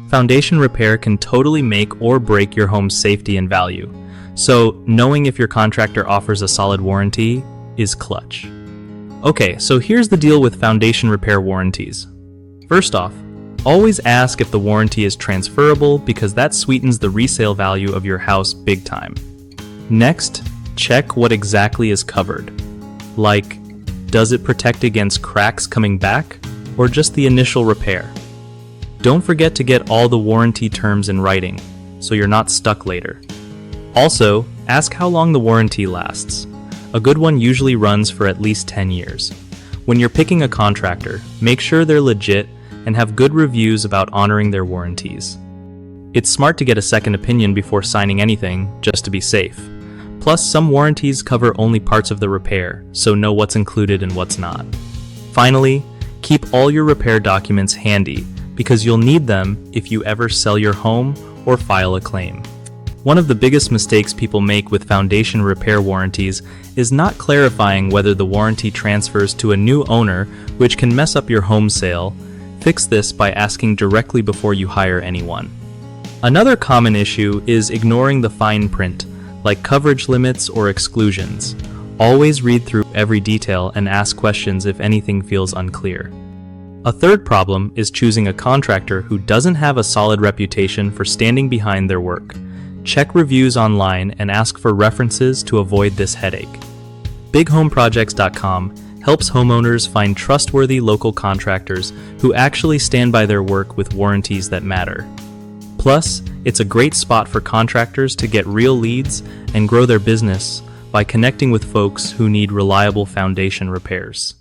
Foundation repair can totally make or break your home's safety and value, so knowing if your contractor offers a solid warranty is clutch. Okay, so here's the deal with foundation repair warranties. First off, always ask if the warranty is transferable because that sweetens the resale value of your house big time. Next, check what exactly is covered. Like, does it protect against cracks coming back or just the initial repair? Don't forget to get all the warranty terms in writing so you're not stuck later. Also, ask how long the warranty lasts. A good one usually runs for at least 10 years. When you're picking a contractor, make sure they're legit and have good reviews about honoring their warranties. It's smart to get a second opinion before signing anything, just to be safe. Plus, some warranties cover only parts of the repair, so know what's included and what's not. Finally, keep all your repair documents handy because you'll need them if you ever sell your home or file a claim. One of the biggest mistakes people make with foundation repair warranties is not clarifying whether the warranty transfers to a new owner, which can mess up your home sale. Fix this by asking directly before you hire anyone. Another common issue is ignoring the fine print, like coverage limits or exclusions. Always read through every detail and ask questions if anything feels unclear. A third problem is choosing a contractor who doesn't have a solid reputation for standing behind their work. Check reviews online and ask for references to avoid this headache. BigHomeProjects.com helps homeowners find trustworthy local contractors who actually stand by their work with warranties that matter. Plus, it's a great spot for contractors to get real leads and grow their business by connecting with folks who need reliable foundation repairs.